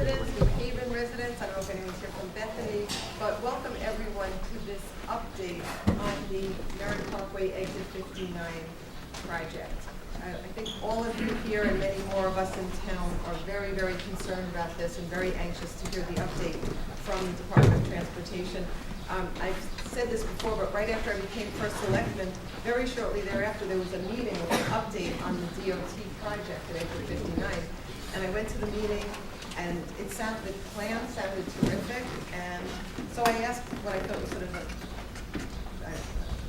residents, New Haven residents, I don't know if anyone's here from Bethany, but welcome everyone to this update on the Merritt Parkway Exit 59 project. I think all of you here and many more of us in town are very, very concerned about this and very anxious to hear the update from the Department of Transportation. I've said this before, but right after I became first selectman, very shortly thereafter, there was a meeting with an update on the DOT project at Exit 59. And I went to the meeting, and the plan sounded terrific, and so I asked what I thought was sort of an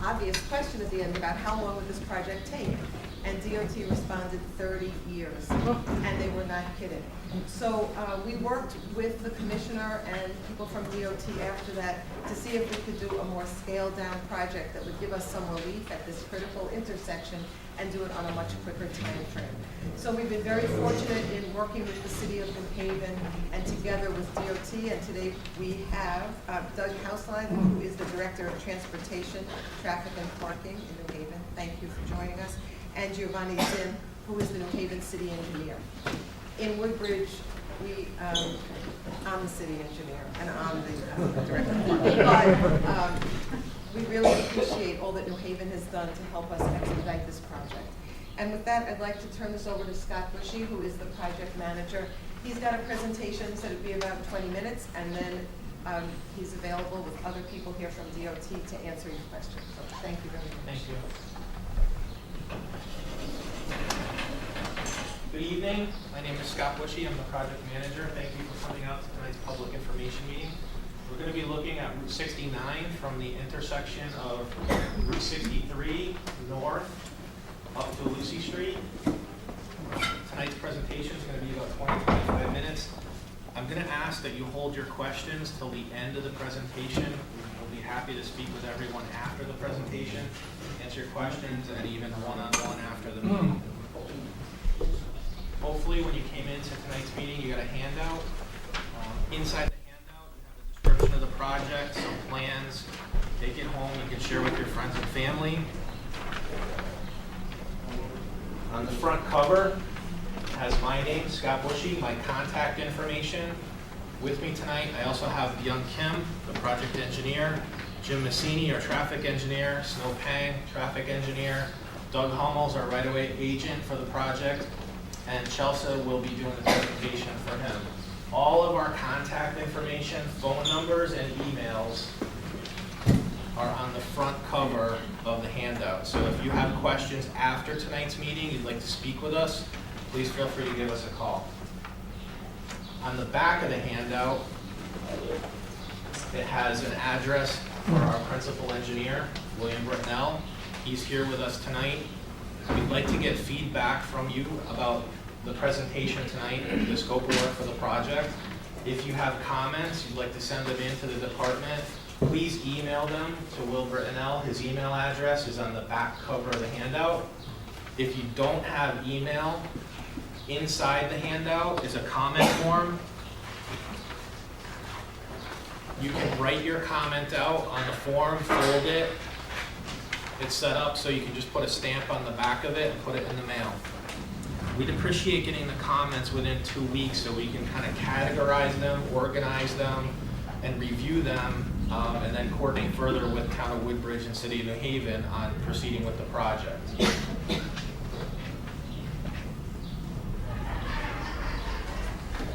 obvious question at the end about how long would this project take? And DOT responded 30 years, and they were not kidding. So we worked with the commissioner and people from DOT after that to see if we could do a more scaled down project that would give us some relief at this critical intersection and do it on a much quicker time frame. So we've been very fortunate in working with the city of New Haven and together with DOT, and today we have Doug Houseline, who is the Director of Transportation, Traffic and Parking in New Haven. Thank you for joining us. And Giovanni Zinn, who is the New Haven City Engineer. In Woodbridge, I'm the city engineer and I'm the director of parking. But we really appreciate all that New Haven has done to help us expedite this project. And with that, I'd like to turn this over to Scott Bushy, who is the project manager. He's got a presentation, so it'll be about 20 minutes, and then he's available with other people here from DOT to answer your questions. So thank you very much. Thank you. Good evening. My name is Scott Bushy. I'm the project manager. Thank you for coming out to tonight's public information meeting. We're going to be looking at Route 69 from the intersection of Route 63 north up to Lucy Street. Tonight's presentation is going to be about 20-25 minutes. I'm going to ask that you hold your questions till the end of the presentation. We'll be happy to speak with everyone after the presentation, answer your questions, and even one-on-one after the meeting. Hopefully, when you came into tonight's meeting, you got a handout. Inside the handout, you have a description of the project, some plans. Take it home, you can share with your friends and family. On the front cover, it has my name, Scott Bushy, my contact information. With me tonight, I also have Young Kim, the project engineer, Jim Massini, our traffic engineer, Snow Pang, traffic engineer, Doug Hummels, our right-of-way agent for the project, and Chelsea will be doing the presentation for him. All of our contact information, phone numbers, and emails are on the front cover of the handout. So if you have questions after tonight's meeting, you'd like to speak with us, please feel free to give us a call. On the back of the handout, it has an address for our principal engineer, William Britnell. He's here with us tonight. We'd like to get feedback from you about the presentation tonight and the scope of work for the project. If you have comments, you'd like to send them into the department, please email them to Will Britnell. His email address is on the back cover of the handout. If you don't have email, inside the handout is a comment form. You can write your comment out on the form, fold it. It's set up so you can just put a stamp on the back of it and put it in the mail. We'd appreciate getting the comments within 2 weeks so we can kind of categorize them, organize them, and review them, and then coordinate further with Town of Woodbridge and City of New Haven on proceeding with the project.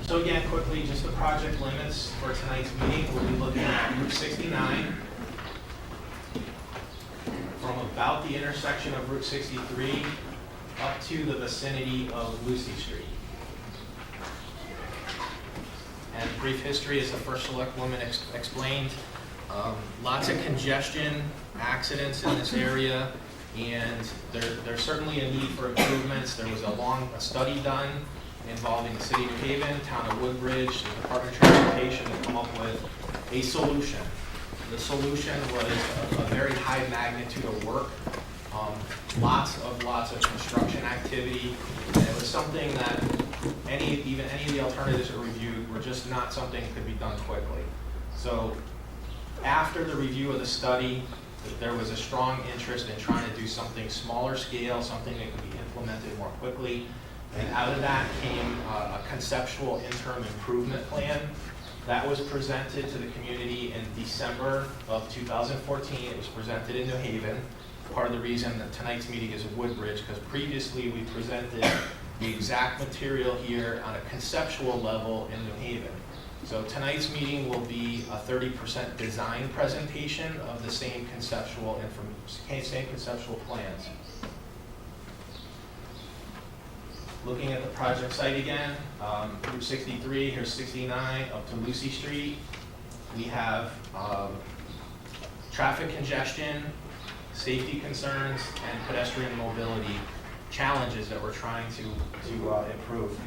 So again, quickly, just the project limits for tonight's meeting. We'll be looking at Route 69 from about the intersection of Route 63 up to the vicinity of Lucy Street. And brief history, as the first select woman explained, lots of congestion, accidents in this area, and there's certainly a need for improvements. There was a study done involving the City of New Haven, Town of Woodbridge, the Department of Transportation to come up with a solution. The solution was a very high magnitude of work, lots of construction activity, and it was something that even any of the alternatives that were reviewed were just not something that could be done quickly. So after the review of the study, there was a strong interest in trying to do something smaller scale, something that could be implemented more quickly. And out of that came a conceptual interim improvement plan that was presented to the community in December of 2014. It was presented in New Haven. Part of the reason that tonight's meeting is in Woodbridge, because previously we presented the exact material here on a conceptual level in New Haven. So tonight's meeting will be a 30% design presentation of the same conceptual plans. Looking at the project site again, Route 63, here's 69 up to Lucy Street. We have traffic congestion, safety concerns, and pedestrian mobility challenges that we're trying to improve.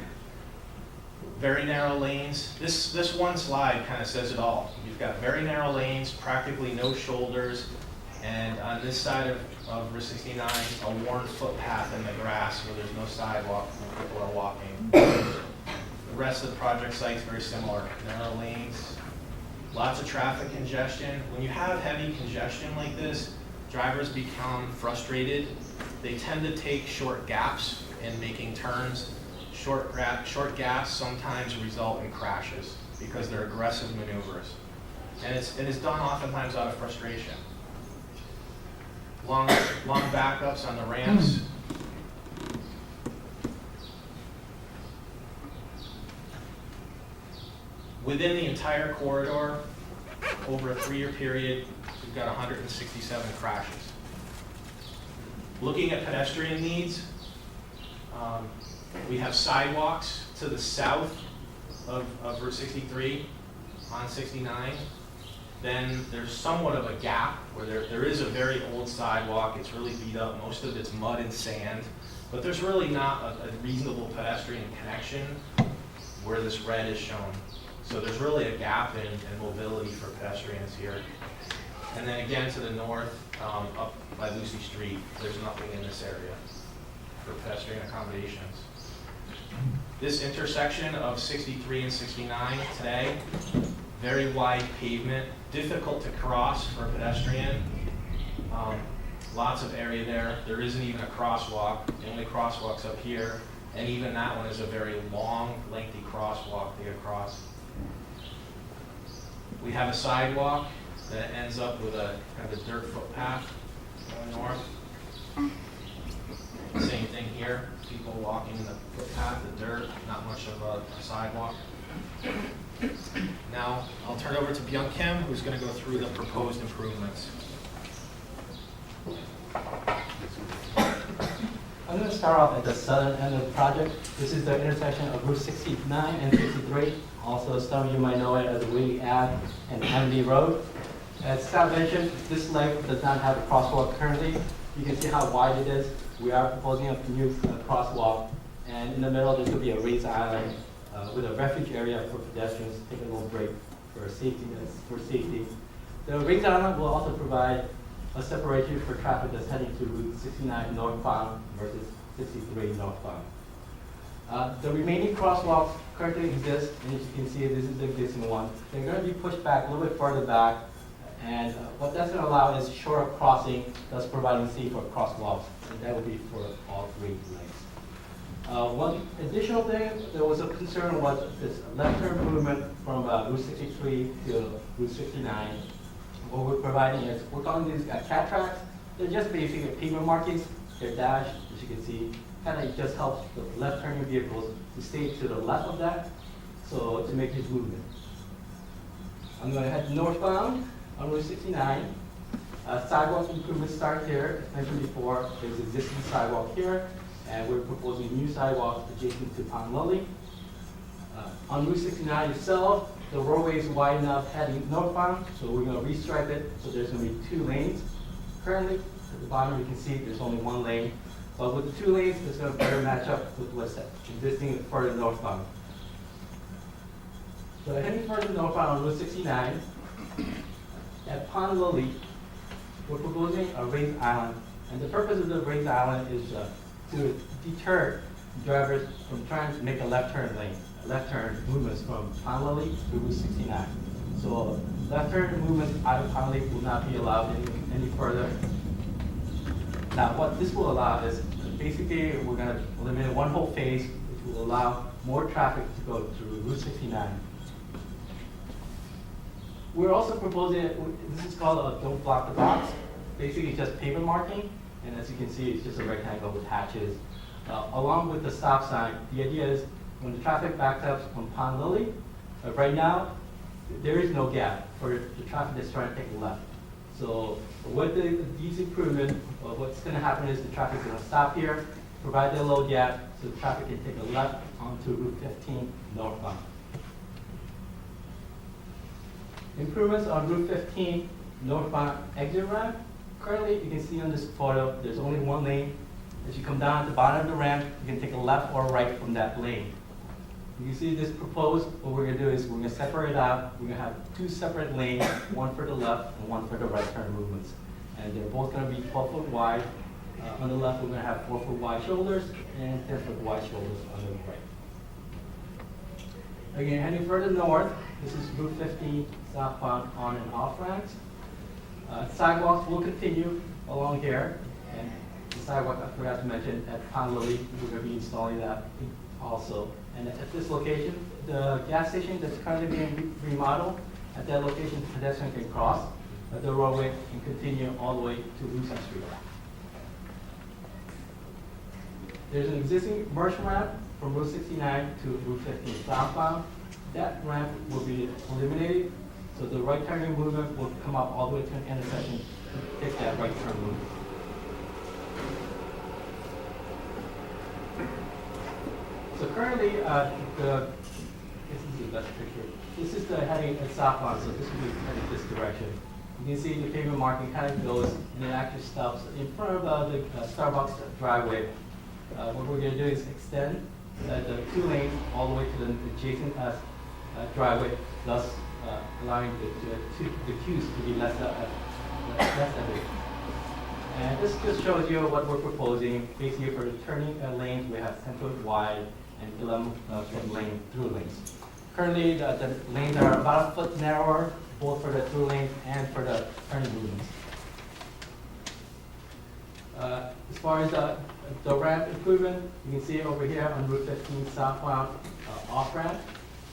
Very narrow lanes. This one slide kind of says it all. You've got very narrow lanes, practically no shoulders, and on this side of Route 69, a worn footpath in the grass where there's no sidewalk and people are walking. The rest of the project site is very similar. Narrow lanes, lots of traffic congestion. When you have heavy congestion like this, drivers become frustrated. They tend to take short gaps in making turns. Short gaps sometimes result in crashes because they're aggressive maneuvers. And it's done oftentimes out of frustration. Long backups on the ramps. Within the entire corridor, over a 3-year period, we've got 167 crashes. Looking at pedestrian needs, we have sidewalks to the south of Route 63 on 69. Then there's somewhat of a gap where there is a very old sidewalk. It's really beat up. Most of it's mud and sand. But there's really not a reasonable pedestrian connection where this red is shown. So there's really a gap in mobility for pedestrians here. And then again to the north, up by Lucy Street, there's nothing in this area for pedestrian accommodations. This intersection of 63 and 69 today, very wide pavement, difficult to cross for a pedestrian. Lots of area there. There isn't even a crosswalk. The only crosswalk's up here, and even that one is a very long, lengthy crosswalk to get across. We have a sidewalk that ends up with a kind of a dirt footpath going north. Same thing here, people walking in the footpath, the dirt, not much of a sidewalk. Now, I'll turn it over to Byung Kim, who's going to go through the proposed improvements. I'm going to start off at the southern end of the project. This is the intersection of Route 69 and 63. Also, some of you might know it as Wheatley Ave and Amity Road. As Scott mentioned, this leg does not have a crosswalk currently. You can see how wide it is. We are proposing a new crosswalk, and in the middle there could be a raised island with a refuge area for pedestrians to take a little break for safety. The raised island will also provide a separation for traffic that's heading to Route 69 northbound versus 63 northbound. The remaining crosswalks currently exist, and as you can see, this is the existing one. They're going to be pushed back a little bit further back, and what that's going to allow is shorter crossing, thus providing safer crosswalks, and that would be for all 3 lanes. One additional thing, there was a concern was this left-turn movement from Route 63 to Route 69. What we're providing is, we're calling these cat tracks. They're just basically pavement markings. They're dashed, as you can see. Kind of just helps the left-turning vehicles to stay to the left of that, so to make this movement. I'm going to head northbound on Route 69. Sidewalk improvements start here. As mentioned before, there's existing sidewalk here, and we're proposing a new sidewalk adjacent to Pond Lily. On Route 69 itself, the roadway is wide enough heading northbound, so we're going to restripe it, so there's going to be 2 lanes. Currently, at the bottom you can see there's only 1 lane, but with the 2 lanes, it's going to better match up with what's existing further northbound. So heading further northbound on Route 69, at Pond Lily, we're proposing a raised island, and the purpose of the raised island is to deter drivers from trying to make a left-turn movements from Pond Lily to Route 69. So left-turn movements out of Pond Lily will not be allowed any further. Now, what this will allow is basically we're going to eliminate one whole phase will allow more traffic to go through Route 69. We're also proposing, this is called a don't block the box. Basically just pavement marking, and as you can see, it's just a rectangle with hatches. Along with the stop sign, the idea is when the traffic backs up on Pond Lily, right now, there is no gap for the traffic that's trying to take a left. So with these improvements, what's going to happen is the traffic is going to stop here, provide the low gap, so the traffic can take a left onto Route 15 northbound. Improvements on Route 15 northbound exit ramp. Currently, you can see on this photo, there's only one lane. As you come down at the bottom of the ramp, you can take a left or right from that lane. You can see this proposed, what we're going to do is we're going to separate out. We're going to have two separate lanes, one for the left and one for the right turn movements. And they're both going to be 12 foot wide. On the left, we're going to have 4 foot wide shoulders and 10 foot wide shoulders on the right. Again, heading further north, this is Route 15 southbound on and off ramps. Sidewalks will continue along here. And the sidewalk, I forgot to mention, at Pond Lily, we're going to be installing that also. And at this location, the gas station that's currently being remodeled, at that location, pedestrians can cross the roadway and continue all the way to Lucy Street. There's an existing merge ramp from Route 69 to Route 15 southbound. That ramp will be eliminated, so the right turning movement will come up all the way to an intersection to take that right turn movement. So currently, this is the best picture. This is the heading at southbound, so this will be heading this direction. You can see the pavement marking kind of goes and it actually stops in front of the Starbucks driveway. What we're going to do is extend the 2 lanes all the way to the adjacent driveway, thus allowing the queues to be less epic. And this just shows you what we're proposing. Basically, for the turning lanes, we have 10 foot wide and 11 foot lane through lanes. Currently, the lanes are about a foot narrower, both for the through lanes and for the turning movements. As far as the ramp improvement, you can see over here on Route 15 southbound off ramp.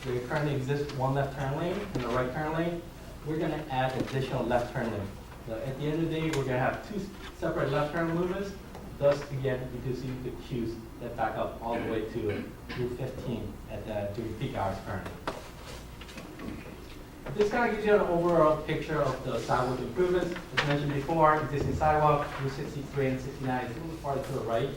There currently exists 1 left turn lane and a right turn lane. We're going to add additional left turn lane. So at the end of the day, we're going to have 2 separate left turn movements, thus again reducing the queues that back up all the way to Route 15 during peak hours currently. This kind of gives you an overall picture of the sidewalk improvements. As mentioned before, existing sidewalk, Route 63 and 69 is a little farther to the right.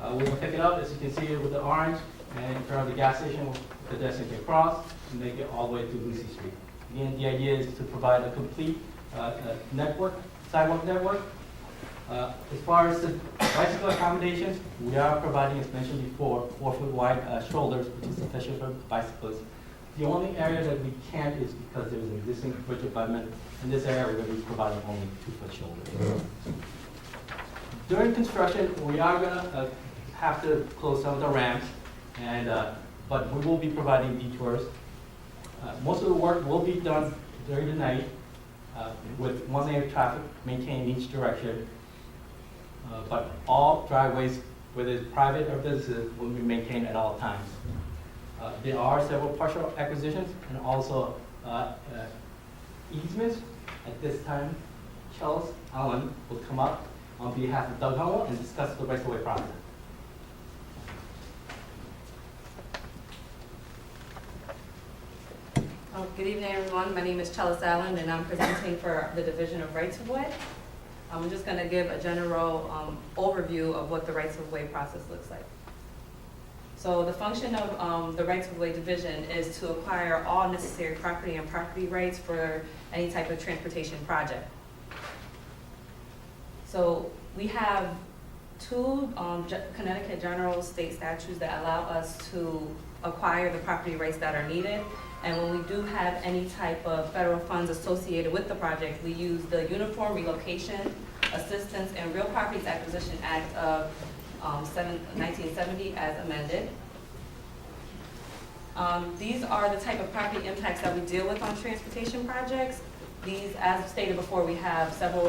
We're going to pick it up, as you can see with the orange, and in front of the gas station, pedestrians can cross and make it all the way to Lucy Street. Again, the idea is to provide a complete sidewalk network. As far as the bicycle accommodations, we are providing, as mentioned before, 4 foot wide shoulders, which is sufficient for bicyclists. The only area that we can't is because there's an existing bridge abutment. In this area, we're going to be providing only 2 foot shoulders. During construction, we are going to have to close some of the ramps, but we will be providing detours. Most of the work will be done during the night with 1 lane of traffic maintained in each direction. But all driveways, whether it's private or businesses, will be maintained at all times. There are several partial acquisitions and also easements. At this time, Charles Allen will come up on behalf of Doug Hummel and discuss the right-of-way process. Good evening, everyone. My name is Chellis Allen, and I'm presenting for the Division of Rights-of-Way. I'm just going to give a general overview of what the rights-of-way process looks like. So the function of the rights-of-way division is to acquire all necessary property and property rights for any type of transportation project. So we have 2 Connecticut general state statutes that allow us to acquire the property rights that are needed. And when we do have any type of federal funds associated with the project, we use the Uniform Relocation Assistance and Real Properties Acquisition Act of 1970 as amended. These are the type of property impacts that we deal with on transportation projects. These, as stated before, we have several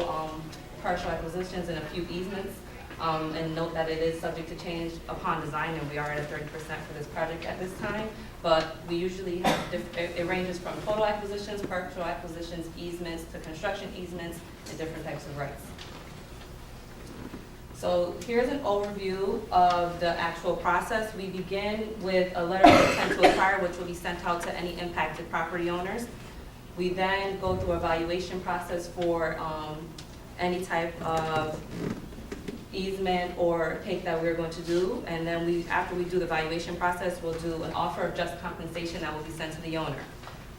partial acquisitions and a few easements. And note that it is subject to change upon design, and we are at a 30% for this project at this time. But we usually have, it ranges from total acquisitions, partial acquisitions, easements, to construction easements, and different types of rights. So here's an overview of the actual process. We begin with a letter of intent to acquire, which will be sent out to any impacted property owners. We then go through a valuation process for any type of easement or take that we're going to do. And then after we do the valuation process, we'll do an offer of just compensation that will be sent to the owner.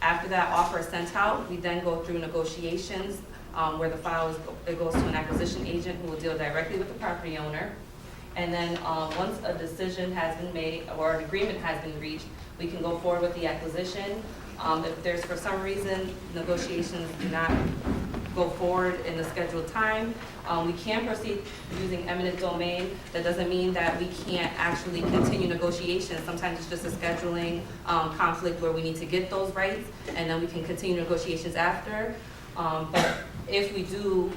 After that offer is sent out, we then go through negotiations where it goes to an acquisition agent who will deal directly with the property owner. And then once a decision has been made or an agreement has been reached, we can go forward with the acquisition. If there's for some reason negotiations do not go forward in the scheduled time, we can proceed using eminent domain. That doesn't mean that we can't actually continue negotiations. Sometimes it's just a scheduling conflict where we need to get those rights, and then we can continue negotiations after. But if we do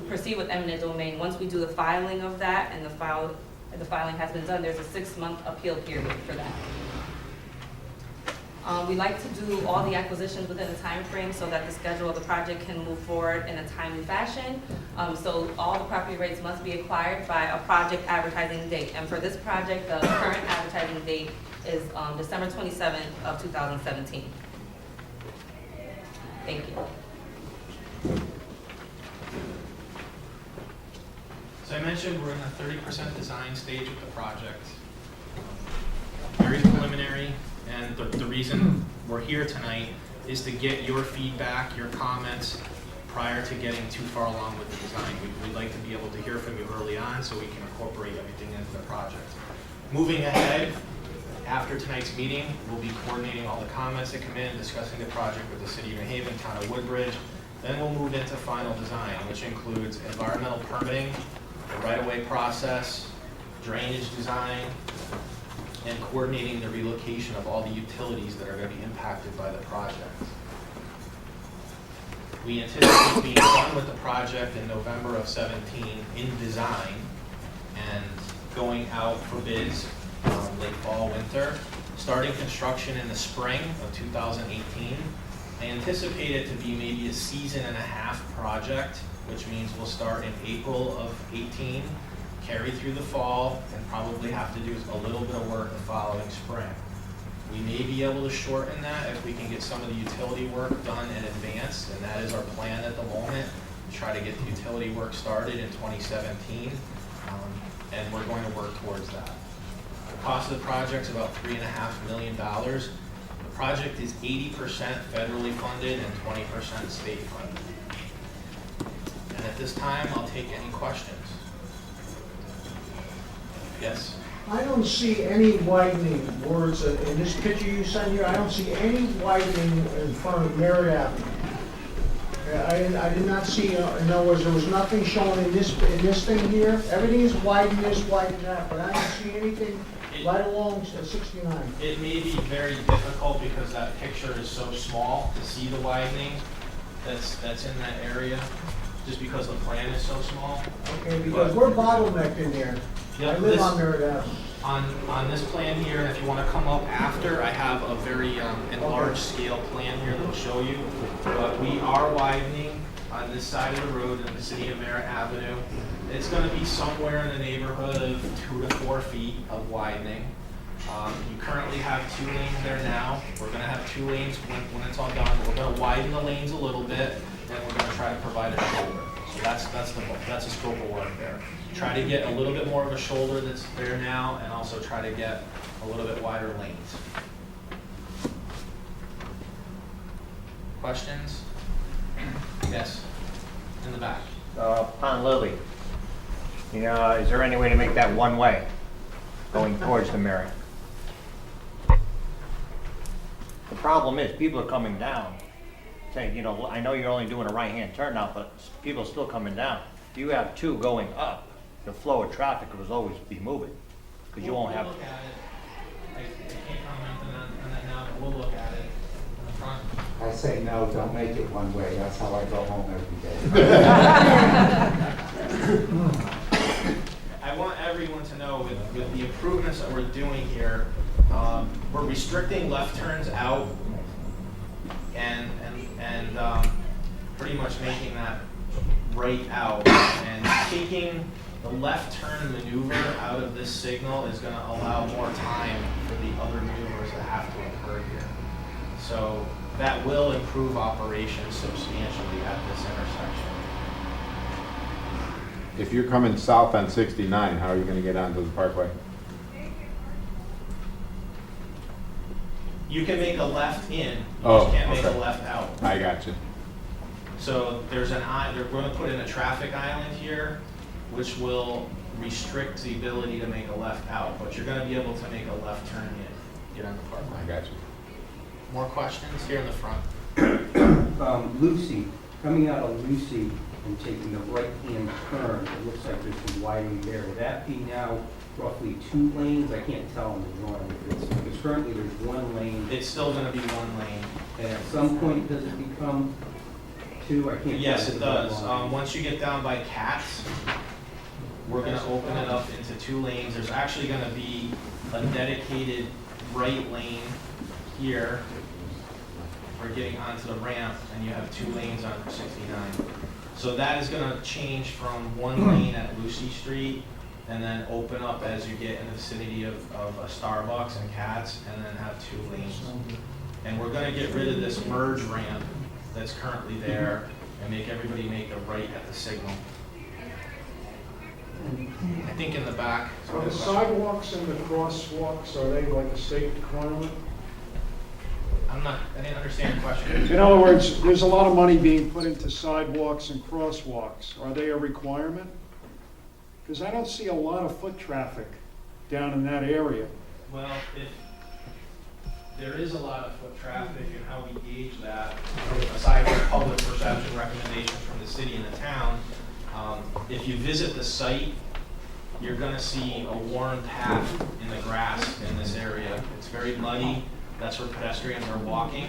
proceed with eminent domain, once we do the filing of that and the filing has been done, there's a 6-month appeal period for that. We like to do all the acquisitions within a time frame so that the schedule of the project can move forward in a timely fashion. So all the property rights must be acquired by a project advertising date. And for this project, the current advertising date is December 27th of 2017. Thank you. So I mentioned we're in a 30% design stage with the project. Very preliminary, and the reason we're here tonight is to get your feedback, your comments, prior to getting too far along with the design. We'd like to be able to hear from you early on so we can incorporate everything into the project. Moving ahead, after tonight's meeting, we'll be coordinating all the comments that come in, discussing the project with the City of New Haven, Town of Woodbridge. Then we'll move into final design, which includes environmental permitting, the right-of-way process, drainage design, and coordinating the relocation of all the utilities that are going to be impacted by the project. We anticipate being done with the project in November of 17 in design and going out for bids late fall, winter, starting construction in the spring of 2018. I anticipate it to be maybe a 1.5-season project, which means we'll start in April of 18, carry through the fall, and probably have to do a little bit of work the following spring. We may be able to shorten that if we can get some of the utility work done in advance, and that is our plan at the moment, to try to get the utility work started in 2017, and we're going to work towards that. The cost of the project is about $3.5 million. The project is 80% federally funded and 20% state funded. And at this time, I'll take any questions. Yes? I don't see any widening words in this picture you sent here. I don't see any widening in front of Merritt Avenue. I did not see, in other words, there was nothing shown in this thing here. Everything is widened this, widened that, but I don't see anything right along 69. It may be very difficult because that picture is so small to see the widening that's in that area, just because the plan is so small. Okay, because we're bottlenecked in there. Yep, I live on Merritt Avenue. On this plan here, and if you want to come up after, I have a very enlarged scale plan here that will show you. But we are widening on this side of the road in the City of Merritt Avenue. It's going to be somewhere in the neighborhood of 2 to 4 feet of widening. You currently have 2 lanes there now. We're going to have 2 lanes when it's all done. We're going to widen the lanes a little bit, and we're going to try to provide a shoulder. So that's a scope of work there. Try to get a little bit more of a shoulder that's there now, and also try to get a little bit wider lanes. Questions? Yes, in the back. Pond Lily, you know, is there any way to make that one way going towards the Merritt? The problem is people are coming down, saying, you know, I know you're only doing a right-hand turn now, but people are still coming down. If you have 2 going up, the flow of traffic will always be moving, because you won't have. We'll look at it. I can't comment on that now, but we'll look at it in the front. I say no, don't make it one way. That's how I go home every day. I with the improvements that we're doing here, we're restricting left turns out and pretty much making that right out, and taking the left turn maneuver out of this signal is going to allow more time for the other maneuvers that have to occur here. So that will improve operations substantially at this intersection. If you're coming south on 69, how are you going to get onto the parkway? You can make a left in, you Oh, just can't make a okay. left out. I got you. So there's they're going to put in a traffic island here, which will restrict the ability to make a left out, but you're going to be able to make a left turn in, get on the parkway. I got you. More questions here in the front? Lucy, coming out of Lucy and taking the right-hand turn, it looks like there's some widening there. Would that be now roughly 2 lanes? I can't tell on the drawing if it's, because currently there's 1 lane. It's still going to be 1 lane. And at some point, does it become 2? I can't tell. Yes, it with the red does. line. Once you get down by Katz, we're going to open it up into 2 lanes. There's actually going to be a dedicated right lane here for getting onto the ramp, and you have 2 lanes on 69. So that is going to change from 1 lane at Lucy Street, and then open up as you get in the vicinity of a Starbucks and Katz, and then have 2 lanes. And we're going to get rid of this merge ramp that's currently there and make everybody make a right at the signal. I think in the back. So the sidewalks and the crosswalks, are they like a state requirement? I didn't understand the question. In other words, there's a lot of money being put into sidewalks and crosswalks. Are they a requirement? Because I don't see a lot of foot traffic down in that area. Well, if there is a lot of foot traffic, and how we gauge that, aside from public perception recommendations from the city and the town, if you visit the site, you're gonna see a worn path in the grass in this area. It's very muddy. That's where pedestrians are walking.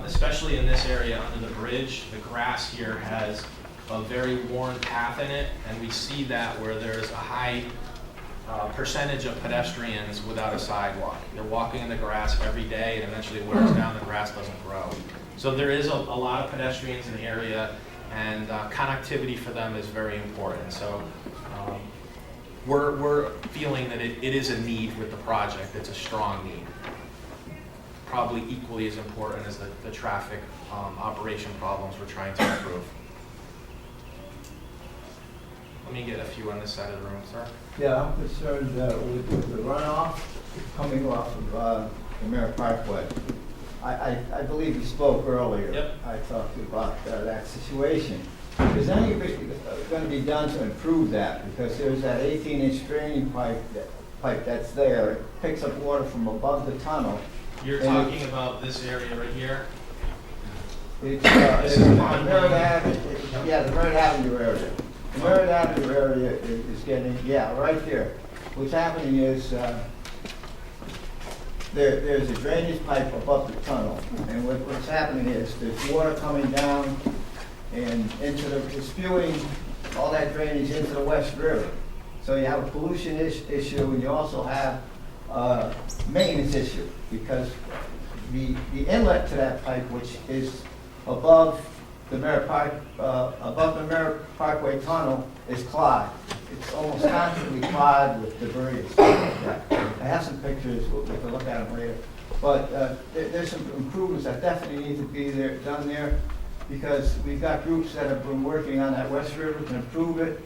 Especially in this area under the bridge, the grass here has a very worn path in it, and we see that where there's a high percentage of pedestrians without a sidewalk. They're walking in the grass every day, and eventually it wears down, the grass doesn't grow. So there is a lot of pedestrians in the area, and connectivity for them is very important. So we're feeling that it is a need with the project. It's a strong need. Probably equally as important as the traffic operation problems we're trying to improve. Let me get a few on this side of the room, sir. Yeah, I'm concerned with the runoff coming off of the Merritt Parkway. I believe you spoke earlier. Yep. I talked about that situation. Is anything going to be done to improve that? Because there's that 18-inch draining pipe that's there. It picks up water from above the tunnel. You're And talking about this area right here? It's This is the Pond Merritt Lane. Avenue, yeah, the Merritt Avenue area. The Merritt Avenue area is getting, yeah, right here. What's happening is there's a drainage pipe above the tunnel, and what's happening is there's water coming down and it's spewing all that drainage into the West River. So you have a pollution issue, and you also have a maintenance issue, because the inlet to that pipe, which is above the Merritt Parkway tunnel, is clogged. It's almost constantly clogged with debris and stuff like that. I have some pictures, we can look at them later. But there's some improvements that definitely need to be done there, because we've got groups that have been working on that West River to improve it.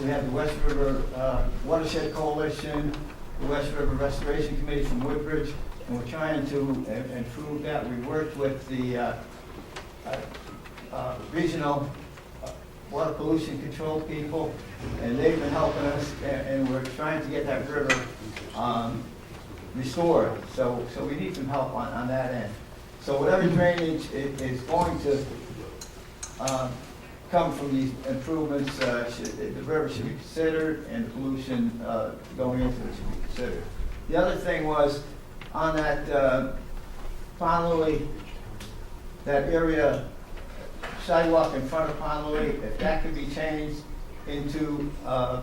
We have the West River Watershed Coalition, the West River Restoration Committee from Woodbridge, and we're trying to improve that. We worked with the regional water pollution control people, and they've been helping us, and we're trying to get that river restored. So we need some help on that end. So whatever drainage is going to come from these improvements, the river should be considered, and the pollution going into it should be considered. The other thing was on that Pond that area sidewalk in front of Pond if that could be changed, into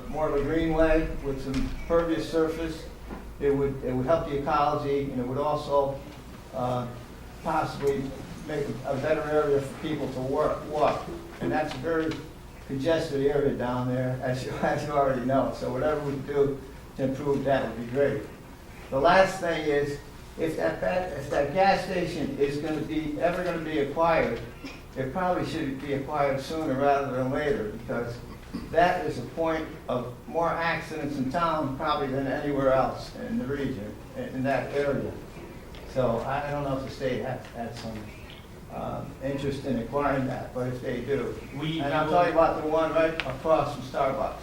more of a greenway with some pervious surface. It would help the ecology, and it would also possibly make a better area for people to walk. And that's a very congested area down there, as you already know. So whatever we do to improve that would be great. The last thing is, if that gas station is ever going to be acquired, it probably should be acquired sooner rather than later, because that is a point of more accidents in town probably than anywhere else in the region, in that area. So I don't know if the state has some interest in acquiring that, but if they do. And I'll tell you about the one right across from Starbucks.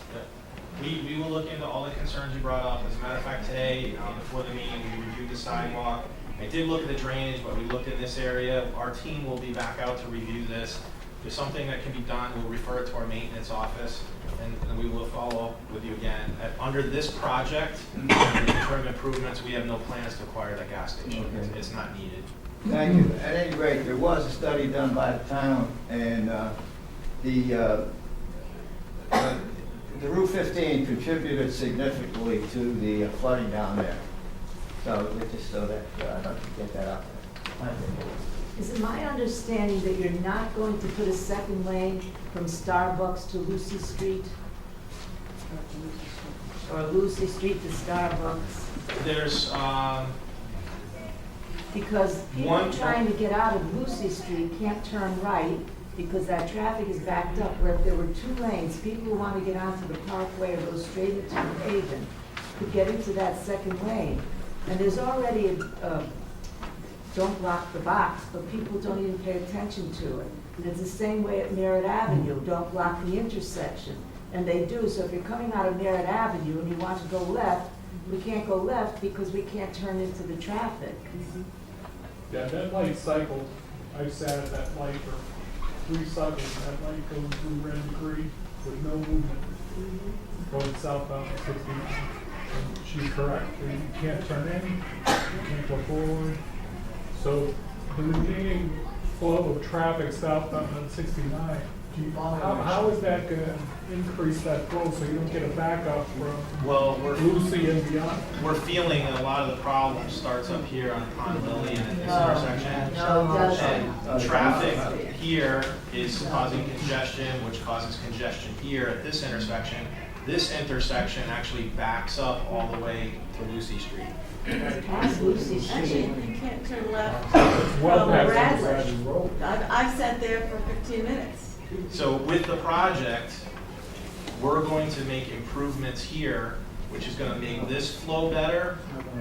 We will look into all the concerns you brought up. As a matter of fact, today, before the meeting, we reviewed the sidewalk. I did look at the drainage, but we looked in this area. Our team will be back out to review this. If there's something that can be done, we'll refer it to our maintenance office, and we will follow up with you again. Under this project, the interim improvements, we have no plans to acquire that gas station. Okay. It's not needed. Thank you. At any rate, there was a study done by the town, and the Route 15 contributed significantly to the flooding down there. So just so that I'd like to get that out there. Is it my understanding that you're not going to put a second lane from Starbucks to Lucy Street? Or Lucy Street to Starbucks? There's, Because people One- trying to get out of Lucy Street can't turn right because that traffic is backed up. Where if there were 2 lanes, people who want to get onto the Parkway or go straight into the Haven could get into that second lane. And there's already a don't block the box, but people don't even pay attention to it. And it's the same way at Merritt Avenue, don't block the intersection. And they do, so if you're coming out of Merritt Avenue and you want to go left, we can't go left because we can't turn into the traffic. Yeah, that light cycle, I've sat at that light for 3 cycles, that light goes through red and green with no movement. Going southbound at 60, and she's correct, you can't turn in, you can't go forward. So the remaining flow of traffic southbound on 69, how is that gonna increase that flow so you don't get a backup from well, Lucy and beyond? we're feeling that a lot of the problem starts up here on Pond Lily and at this intersection. No, it doesn't. And traffic here is causing congestion, which causes congestion here at this intersection. This intersection actually backs up all the way to Lucy Street. Past Lucy Actually, Street. you can't turn left. Well Well, past Bradley. the road. I've sat there for 15 minutes. So with the project, we're going to make improvements here, which is gonna make this flow better,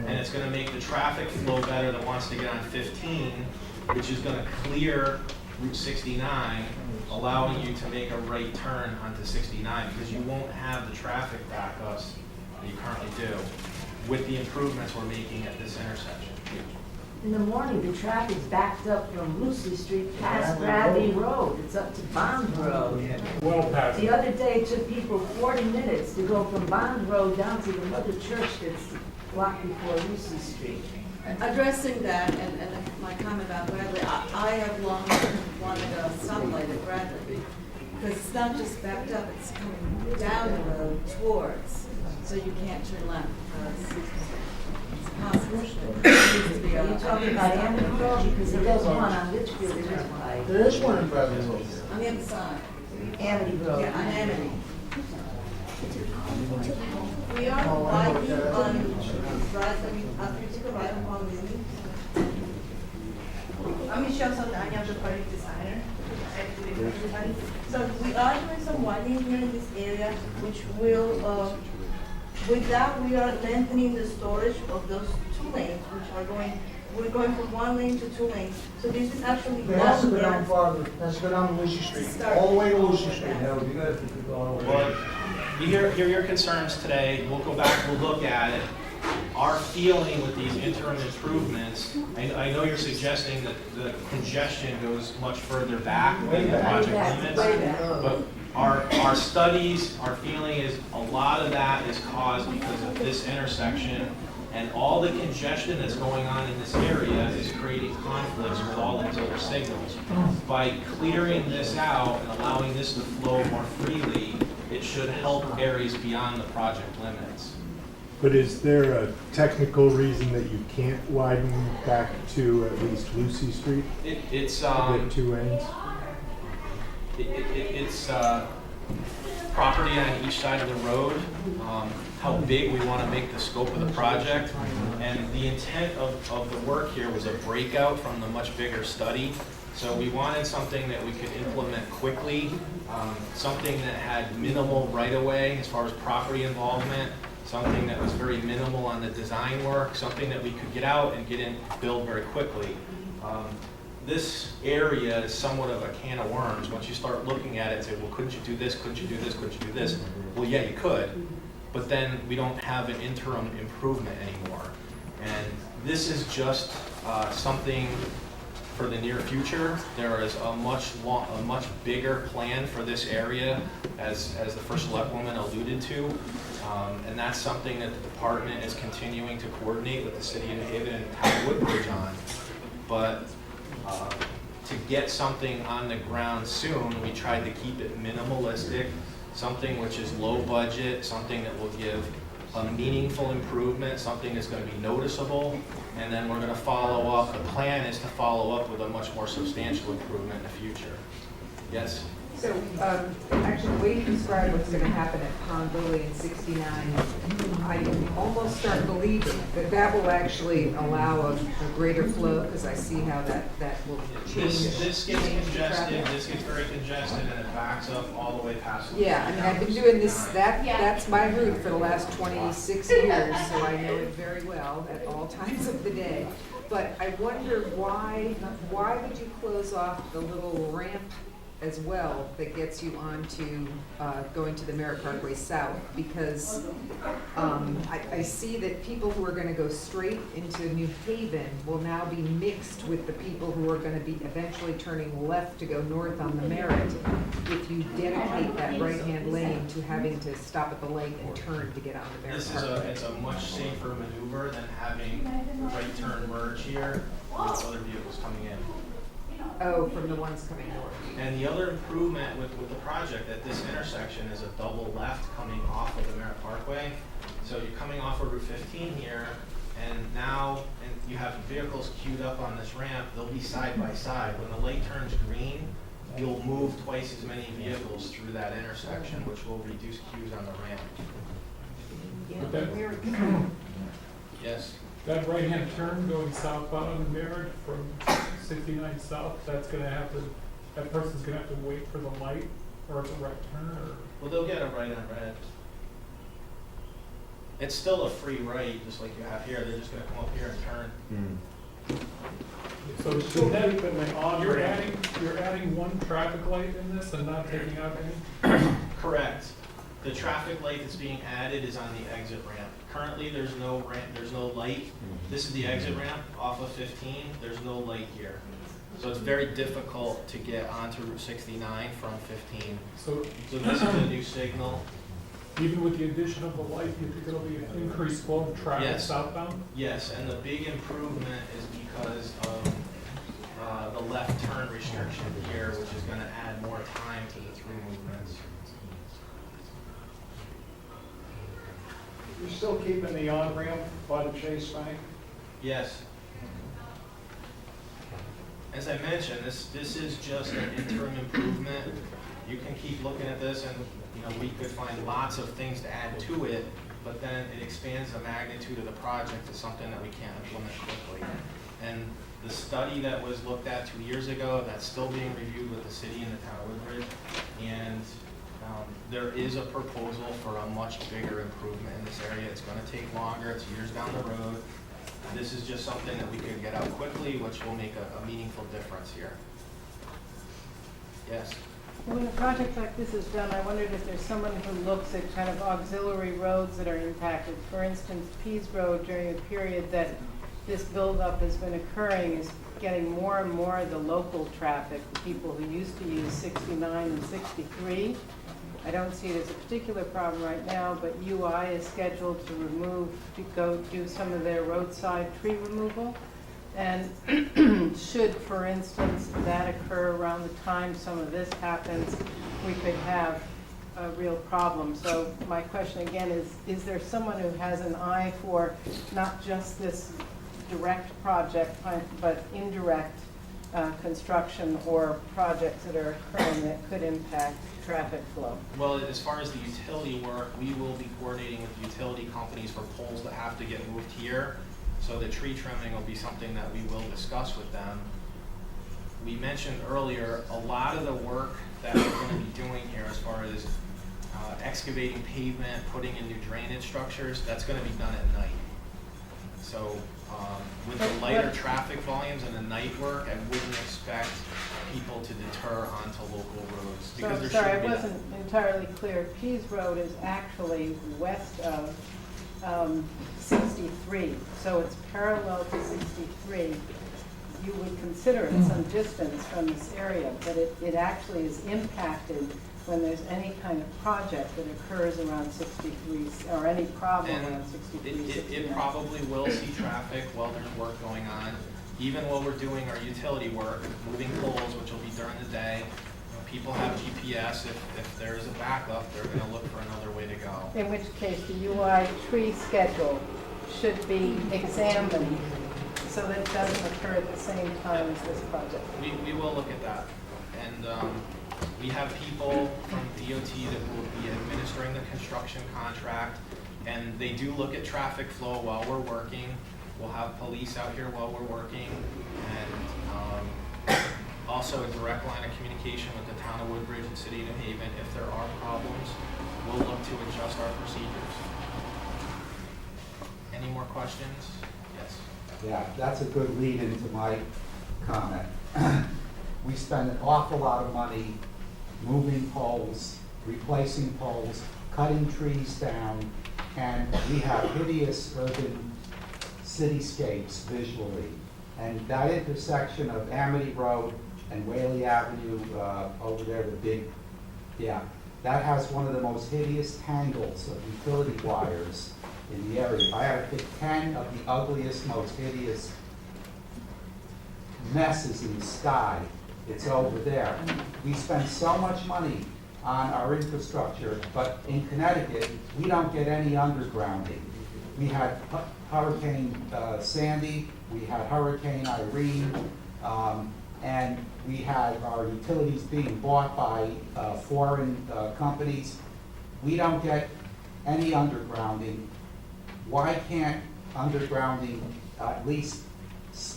and it's gonna make the traffic flow better that wants to get on 15, which is gonna clear Route 69, allowing you to make a right turn onto 69, because you won't have the traffic backups that you currently do with the improvements we're making at this intersection. In the morning, the traffic's backed up from Lucy Street past Bradley Road. It's up to Bond Road. Well past The it. other day, it took people 40 minutes to go from Bond Road down to the mother church that's blocked before Lucy Street. Addressing that and my comment about Bradley, I have long wanted a stoplight at Bradley because it's not just backed up, it's coming down the road towards, so you can't turn left because it's possible. It needs to be Are you talking about Amity Road? Because there's one on Litchfield Turnpike. There is one in Bradley Road. on the other side. Amity Road. Yeah, on Amity. We are widening on Bradley, after you go right on Palm Lily. I'm Michelle Saldana, I'm the project designer. Everybody. So we are doing some widening here in this area, which will, with that, we are lengthening the storage of those 2 lanes, which are going, we're going from 1 lane to 2 lanes. So this is actually It has to go down longer. farther, it has to go down to Lucy To Street, start. all the way to Lucy Street. That would be good if we could go all the way. Well, you hear your concerns today, we'll go back, we'll look at it. Our feeling with these interim improvements, I know you're suggesting that the congestion goes much further back than the project limits. Way back. But our studies, our feeling is a lot of that is caused because of this intersection, and all the congestion that's going on in this area is creating conflicts with all these other signals. By clearing this out and allowing this to flow more freely, it should help areas beyond the project limits. But is there a technical reason that you can't widen back to at least Lucy Street It's to get two ends? It's property on each side of the road, how big we want to make the scope of the project. And the intent of the work here was a breakout from the much bigger study. So we wanted something that we could implement quickly, something that had minimal right-of-way as far as property involvement, something that was very minimal on the design work, something that we could get out and get in, build very quickly. This area is somewhat of a can of worms. Once you start looking at it and say, well, couldn't you do this, couldn't you do this, couldn't you do this? Well, yeah, you could, but then we don't have an interim improvement anymore. And this is just something for the near future. There is a much bigger plan for this area, as the first selectwoman alluded to. And that's something that the department is continuing to coordinate with the city of New Haven and Town Woodbridge on. But to get something on the ground soon, we tried to keep it minimalistic, something which is low budget, something that will give a meaningful improvement, something that's going to be noticeable, and then we're going to follow up. The plan is to follow up with a much more substantial improvement in the future. Yes? So, actually, the way you describe what's gonna happen at Pond Lily in 69, I almost start believing that that will actually allow a greater flow, because I see how that will change. This gets congested, this gets very congested, and it backs up all the way past. Yeah, I mean, I've been doing this, that's my route for the last 26 years, so I know it very well at all times of the day. But I wonder why would you close off the little ramp as well that gets you onto going to the Merritt Parkway South? Because I see that people who are going to go straight into New Haven will now be mixed with the people who are going to be eventually turning left to go north on the Merritt if you dedicate that right-hand lane to having to stop at the light and turn to get on the Merritt Parkway. It's a much safer maneuver than having the right turn merge here with other vehicles coming in. Oh, from the ones coming north. And the other improvement with the project at this intersection is a double left coming off of the Merritt Parkway. So you're coming off of Route 15 here, and now you have vehicles queued up on this ramp. They'll be side by side. When the light turns green, you'll move twice as many vehicles through that intersection, which will reduce queues on the ramp. Yes? That right-hand turn going southbound on the Merritt from 69 south, that person's gonna have to wait for the light or the right turn, or? Well, they'll get a right on red. It's still a free right, just like you have here. They're just gonna come up here and turn. So you're adding one traffic light in this and not taking out any? Correct. The traffic light that's being added is on the exit ramp. Currently, there's no ramp, there's no light. This is the exit ramp off of 15. There's no light here. So it's very difficult to get onto Route 69 from 15. So this is a new signal. even with the addition of the light, you think it'll be an increased flow of traffic Yes. southbound? Yes, and the big improvement is because of the left turn restriction here, which is going to add more time to the through movements. You're still keeping the on-ramp by the Chase Bank? Yes. As I mentioned, this is just an interim improvement. You can keep looking at this and, we could find lots of things to add to it, but then it expands the magnitude of the project to something that we can't implement quickly. And the study that was looked at 2 years ago, that's still being reviewed with the city and the town of Woodbridge. And there is a proposal for a much bigger improvement in this area. It's going to take longer, it's years down the road. This is just something that we could get out quickly, which will make a meaningful difference here. Yes? When a project like this is done, I wondered if there's someone who looks at kind of auxiliary roads that are impacted. For instance, Pease Road, during the period that this buildup has been occurring, is getting more and more of the local traffic, the people who used to use 69 and 63. I don't see it as a particular problem right now, but UI is scheduled to go do some of their roadside tree removal. And should, for instance, that occur around the time some of this happens, we could have a real problem. So my question again is there someone who has an eye for not just this direct project, but indirect construction or projects that are occurring that could impact traffic flow? Well, as far as the utility work, we will be coordinating with utility companies for poles that have to get moved here. So the tree trimming will be something that we will discuss with them. We mentioned earlier, a lot of the work that we're going to be doing here as far as excavating pavement, putting in new drainage structures, that's going to be done at night. So with the lighter traffic volumes and the night work, I wouldn't expect people to deter onto local roads. Because So, there sorry, I shouldn't be that. wasn't entirely clear. Pease Road is actually west of 63, so it's parallel to 63. You would consider it some distance from this area, but it actually is impacted when there's any kind of project that occurs around 63, or any problem And around 63, it 69. probably will see traffic while there's work going on. Even while we're doing our utility work, moving poles, which will be during the day, people have GPS. If there's a backup, they're going to look for another way to go. In which case, the UI tree schedule should be examined so that it doesn't occur at the same time as this project. We will look at that. And we have people from DOT that will be administering the construction contract, and they do look at traffic flow while we're working. We'll have police out here while we're working, and also a direct line of communication with the town of Woodbridge and city of New Haven. If there are problems, we'll look to adjust our procedures. Any more questions? Yes. Yeah, that's a good lead into my comment. We spend an awful lot of money moving poles, replacing poles, cutting trees down, and we have hideous urban cityscapes visually. And that intersection of Amity Road and Whaley Avenue over there, the big, that has one of the most hideous tangles of utility wires in the area. If I had to pick 10 of the ugliest, most hideous messes in the sky, it's over there. We spend so much money on our infrastructure, but in Connecticut, we don't get any undergrounding. We had Hurricane Sandy, we had Hurricane Irene, and we had our utilities being bought by foreign companies. We don't get any undergrounding. Why can't undergrounding at least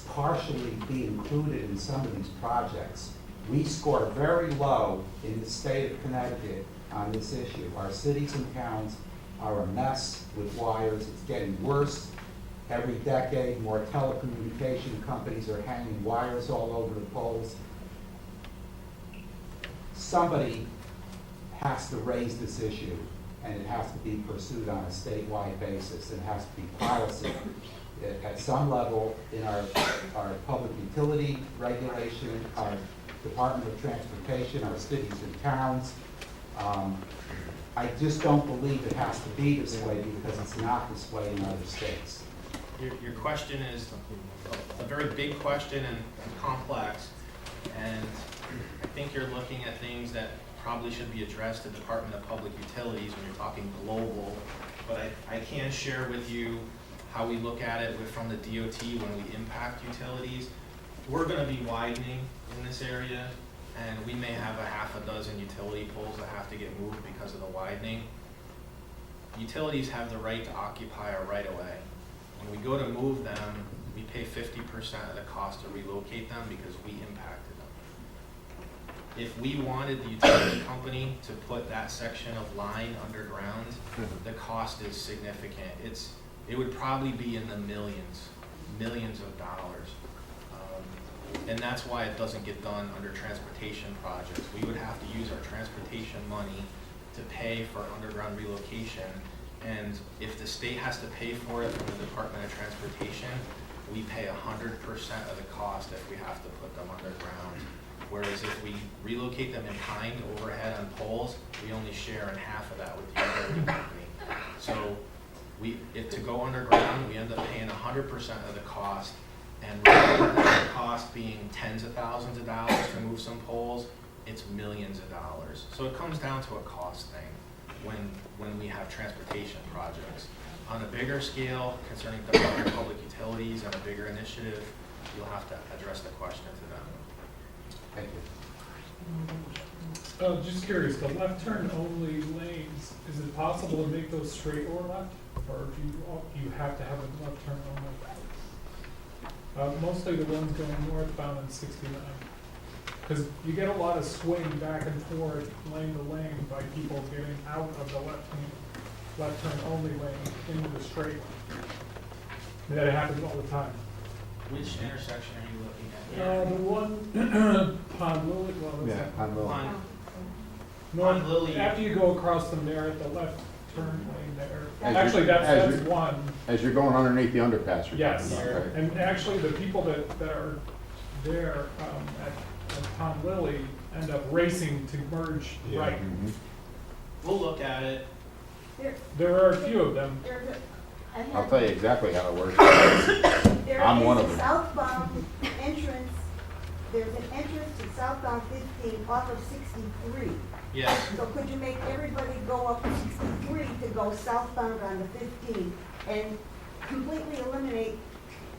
partially be included in some of these projects? We score very low in the state of Connecticut on this issue. Our cities and towns are a mess with wires. It's getting worse every decade. More telecommunication companies are hanging wires all over the poles. Somebody has to raise this issue, and it has to be pursued on a statewide basis. It has to be policy at some level in our public utility regulation, our Department of Transportation, our cities and towns. I just don't believe it has to be this way because it's not this way in other states. Your question is a very big question and complex, and I think you're looking at things that probably should be addressed at the Department of Public Utilities when you're talking global, but I can share with you how we look at it from the DOT when we impact utilities. We're going to be widening in this area, and we may have a half a dozen utility poles that have to get moved because of the widening. Utilities have the right to occupy our right-of-way. When we go to move them, we pay 50% of the cost to relocate them because we impacted them. If we wanted the utility company to put that section of line underground, the cost is significant. It would probably be in the millions of dollars. And that's why it doesn't get done under transportation projects. We would have to use our transportation money to pay for underground relocation. And if the state has to pay for it from the Department of Transportation, we pay 100% of the cost if we have to put them underground. Whereas if we relocate them in kind overhead on poles, we only share in half of that with the utility company. So if to go underground, we end up paying 100% of the cost, and rather than the cost being tens of thousands of dollars to move some poles, it's millions of dollars. So it comes down to a cost thing when we have transportation projects. On a bigger scale, concerning Department of Public Utilities and a bigger initiative, you'll have to address the question to them. Thank you. Just curious, the left turn only lanes, is it possible to make those straight or left? Or do you have to have a left turn only? Mostly the ones going northbound on 69. Because you get a lot of swing back and forth, lane to lane, by people getting out of the left turn only lane into the straight. That happens all the time. Which intersection are you looking at? The one, Pond Lily, well, is Yeah, that? I'm willing. On North, On Lily. after you go across the Merritt, the left turn lane there. As Actually, you're- as that's you're- one. As you're going underneath the underpass, you're Yes, talking about, right? and actually, the people that are there at Pond Lily end up racing to merge Yeah. right. Mhm. We'll look at it. There are a few of them. I'll tell you exactly how it works. There I'm is one of a them. southbound entrance, there's an entrance to southbound 15 off of 63. Yes. So could you make everybody go up 63 to go southbound on the 15 and completely eliminate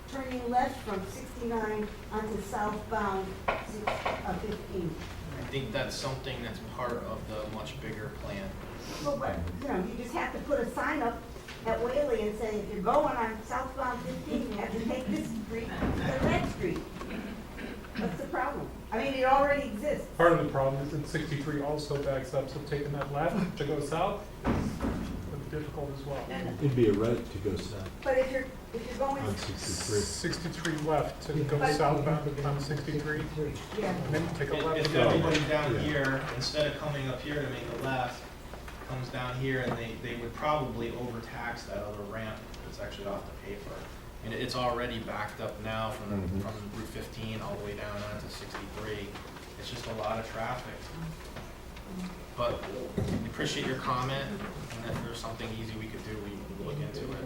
turning left from 69 onto southbound 15? I think that's something that's part of the much bigger plan. Well, but, you just have to put a sign up at Whaley and say, if you're going on southbound 15, you have to take this street to that street. What's the problem? I mean, it already exists. Part of the problem is that 63 also backs up, so taking that left to go south is difficult as well. It'd be a right to go south But if you're going, on 63. 63 left to go But- southbound on 63, yeah, and then take a left. If to go. everybody down here, instead of coming up here to make a left, comes down here, and they would probably overtax that other ramp that's actually off the paper. And it's already backed up now from Route 15 all the way down onto 63. It's just a lot of traffic. But we appreciate your comment, and if there's something easy we could do, we would look into it.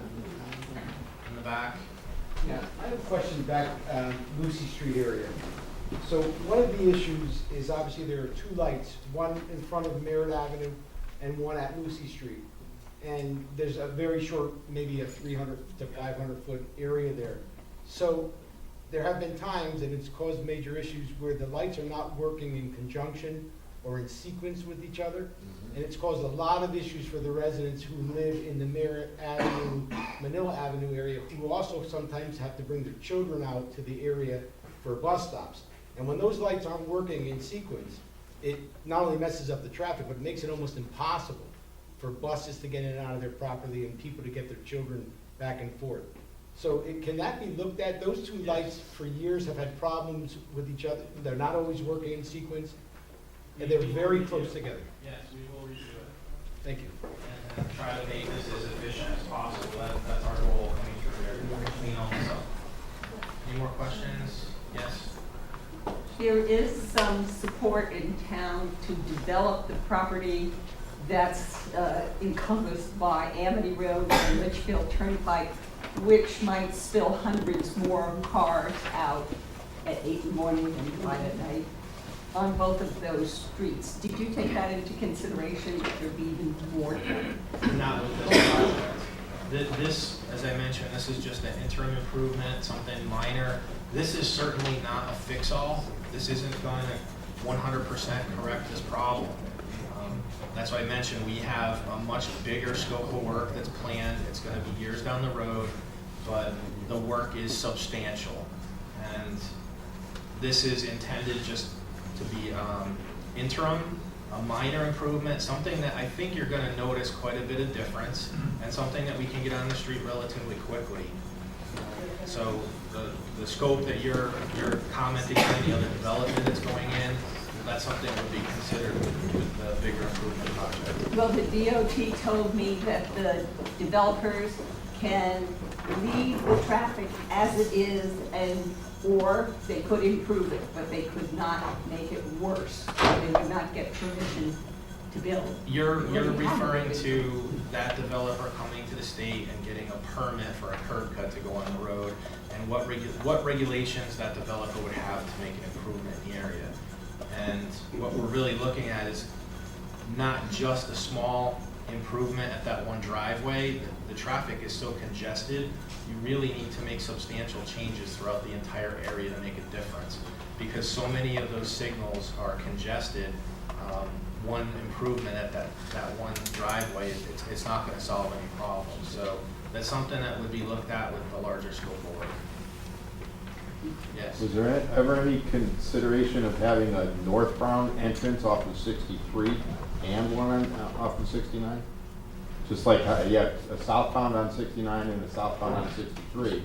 In the back. Yeah, I have a question back, Lucy Street area. So one of the issues is obviously there are two lights, one in front of Merritt Avenue and one at Lucy Street. And there's a very short, maybe a 300 to 500 foot area there. So there have been times, and it's caused major issues, where the lights are not working in conjunction or in sequence with each other. And it's caused a lot of issues for the residents who live in the Merritt Avenue, Manila Avenue area, who also sometimes have to bring their children out to the area for bus stops. And when those lights aren't working in sequence, it not only messes up the traffic, but it makes it almost impossible for buses to get in and out of there properly and people to get their children back and forth. So can that be looked at? Those two lights for years have had problems with each other. They're not always working in sequence, and they're very close together. Yes, we will redo it. Thank you. And try to make this as efficient as possible. That's our goal coming through there. Clean all this up. Any more questions? Yes? There is some support in town to develop the property that's encompassed by Amity Road and Litchfield Turnpike, which might spill hundreds more cars out at 8 in the morning and 5 at night on both of those streets. Did you take that into consideration, that there'd be even more done? Not with this project. This, as I mentioned, this is just an interim improvement, something minor. This is certainly not a fix-all. This isn't going to 100% correct this problem. That's why I mentioned we have a much bigger scope of work that's planned. It's going to be years down the road, but the work is substantial. And this is intended just to be interim, a minor improvement, something that I think you're going to notice quite a bit of difference, and something that we can get on the street relatively quickly. So the scope that you're commenting on, the other development that's going in, that's something that would be considered with the bigger improvement project. Well, the DOT told me that the developers can leave the traffic as it is, or they could improve it, but they could not make it worse. They would not get permission to build. You're referring to that developer coming to the state and getting a permit for a curb cut to go on the road, and what regulations that developer would have to make an improvement in the area. And what we're really looking at is not just a small improvement at that one driveway. The traffic is so congested, you really need to make substantial changes throughout the entire area to make a difference. Because so many of those signals are congested, one improvement at that one driveway, it's not gonna solve any problems. So that's something that would be looked at with a larger scope of work. Yes. Was there ever any consideration of having a northbound entrance off of 63 and one off of 69? Just like you have a southbound on 69 and a southbound on 63.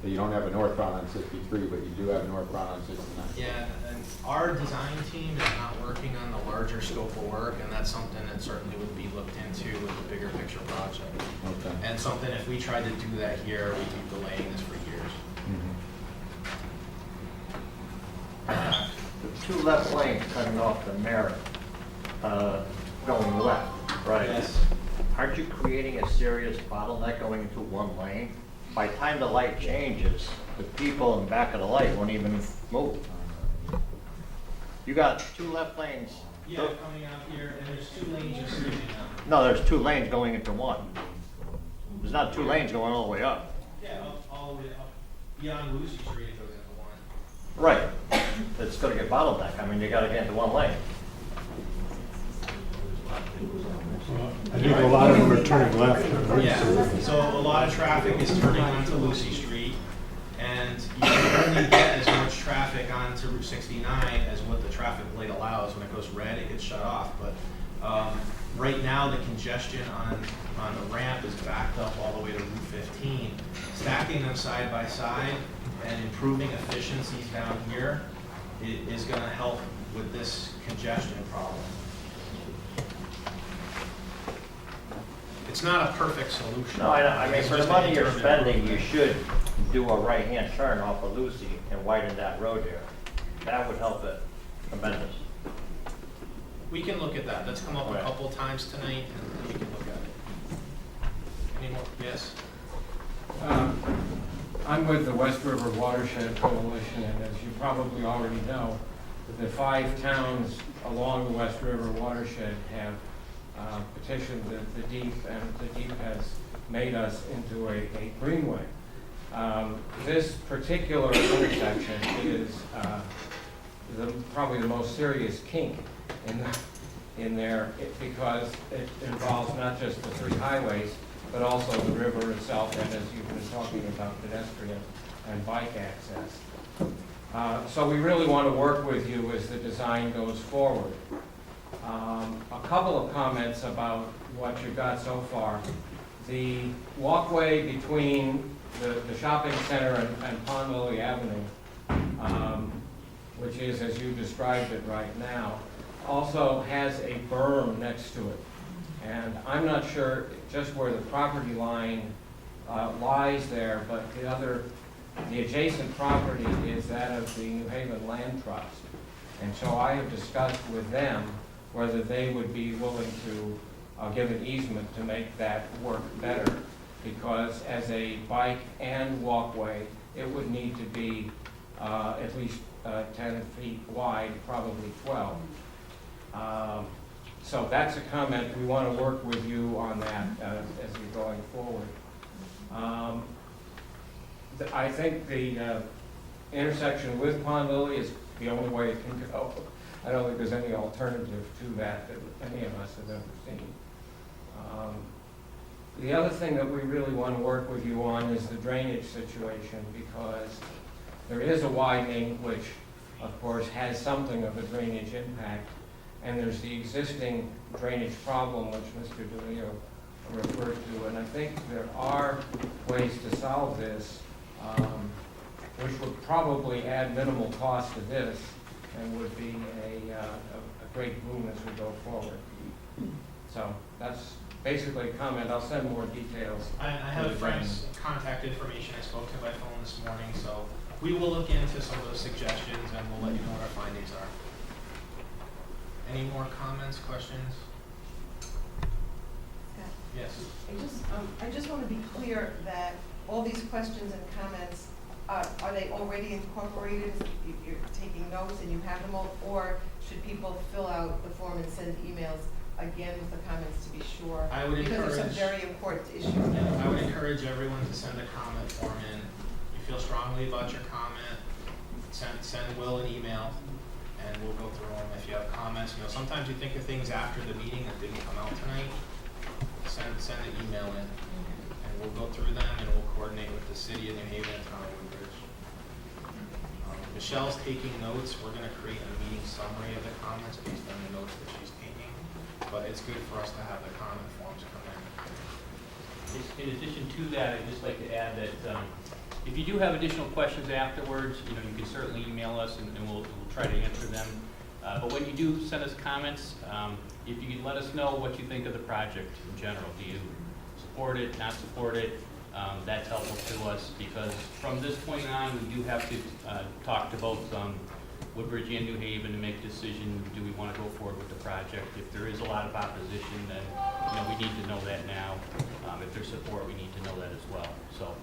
But you don't have a northbound on 63, but you do have a northbound on 69. Yeah, and our design team is not working on the larger scope of work, and that's something that certainly would be looked into with a bigger picture project. Okay. And something, if we tried to do that here, we'd be delaying this for years. The two left lanes cutting off the Merritt, going left, right? Yes. Aren't you creating a serious bottleneck going into one lane? By the time the light changes, the people in the back of the light won't even move. You got two left lanes. Yeah, coming out here, and there's 2 lanes just leaving out. No, there's 2 lanes going into one. There's not 2 lanes going all the way up. Yeah, all the way up, beyond Lucy Street, it goes into one. Right. It's gonna get bottleneck. I mean, you gotta get into one lane. I think a lot of them are turning left. Yeah, so a lot of traffic is turning onto Lucy Street, and you can only get as much traffic onto Route 69 as what the traffic light allows. When it goes red, it gets shut off, but right now, the congestion on the ramp is backed up all the way to Route 15. Stacking them side by side and improving efficiencies down here is gonna help with this congestion problem. It's not a perfect solution. No, I know. I mean, It's for the just an money you're intermittent spending, you improvement. should do a right-hand turn off of Lucy and widen that road here. That would help it tremendous. We can look at that. That's come up a Right. couple times tonight, and we can look at it. Any more? Yes? I'm with the West River Watershed Coalition, and as you probably already know, the 5 towns along the West River watershed have petitioned the DEP, and the DEP has made us into a greenway. This particular intersection is probably the most serious kink in there, because it involves not just the 3 highways, but also the river itself, and as you've been talking about, pedestrian and bike access. So we really want to work with you as the design goes forward. A couple of comments about what you've got so far. The walkway between the shopping center and Pond Lily Avenue, which is as you described it right now, also has a berm next to it. And I'm not sure just where the property line lies there, but the adjacent property is that of the New Haven Land Trust. And so I have discussed with them whether they would be willing to give an easement to make that work better. Because as a bike and walkway, it would need to be at least 10 feet wide, probably 12. So that's a comment. We want to work with you on that as you're going forward. I think the intersection with Pond Lily is the only way it can go. I don't think there's any alternative to that any of us have ever seen. The other thing that we really want to work with you on is the drainage situation, because there is a widening which, of course, has something of a drainage impact, and there's the existing drainage problem which Mr. DeLeo referred to, and I think there are ways to solve this, which would probably add minimal cost to this and would be a great boom as we go forward. So that's basically a comment. I'll send more details. I have Frank's contact information. I spoke to him by phone this morning, so we will look into some of those suggestions and we'll let you know what our findings are. Any more comments, questions? Scott? Yes. I just want to be clear that all these questions and comments are they already incorporated? You're taking notes and you have them all, or should people fill out the form and send emails again with the comments to be sure? I would Because there's some encourage- very important issues. Yeah, I would encourage everyone to send a comment form in. If you feel strongly about your comment, send Will an email, and we'll go through them. If you have comments, sometimes you think of things after the meeting that didn't come out tonight, send an email in, and we'll go through them, and we'll coordinate with the city of New Haven and Town of Woodbridge. Michelle's taking notes. We're gonna create a meeting summary of the comments based on the notes that she's taking, but it's good for us to have the comment forms come in. In addition to that, I'd just like to add that if you do have additional questions afterwards, you can certainly email us and we'll try to answer them. But when you do send us comments, if you can let us know what you think of the project in general. Do you support it, not support it? That's helpful to us because from this point on, we do have to talk to both Woodbridge and New Haven to make a decision. Do we want to go forward with the project? If there is a lot of opposition, then we need to know that now. If there's support, we need to know that as well. So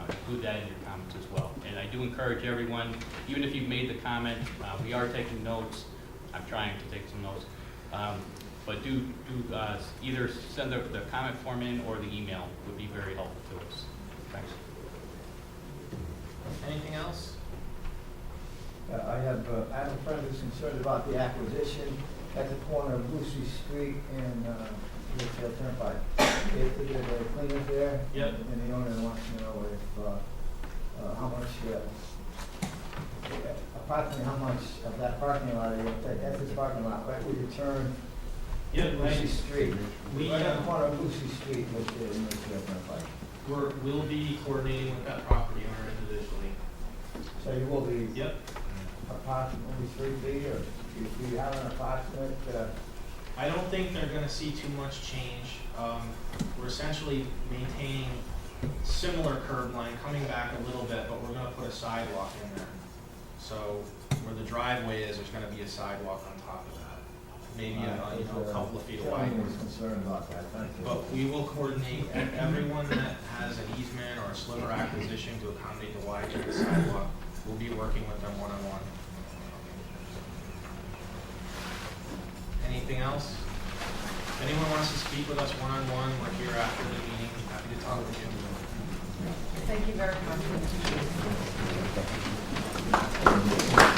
include that in your comments as well. And I do encourage everyone, even if you've made the comment, we are taking notes. I'm trying to take some notes. But do either send the comment form in or the email would be very helpful to us. Thanks. Anything else? I have a friend who's concerned about the acquisition at the corner of Lucy Street and Litchfield Turnpike. If there's a cleaners there, Yep. and the owner wants to know if, how much, approximately how much of that parking lot, that's his parking lot, right, we return Yep, Lucy Street. We, Right on the corner of Lucy Street with the Litchfield Turnpike. we'll be coordinating with that property owner individually. So you will be Yep. approximately 3 feet, or do you have an approximate, I don't think they're gonna see too much change. We're essentially maintaining similar curb line, coming back a little bit, but we're gonna put a sidewalk in there. So where the driveway is, there's gonna be a sidewalk on top of that. Maybe a couple of feet away. Gentleman was concerned about that, thank you. But we will coordinate, everyone that has an easement or a sliver acquisition to accommodate the widening of the sidewalk, we'll be working with them one-on-one. Anything else? If anyone wants to speak with us one-on-one, we're here after the meeting, happy to talk with you. Thank you very much.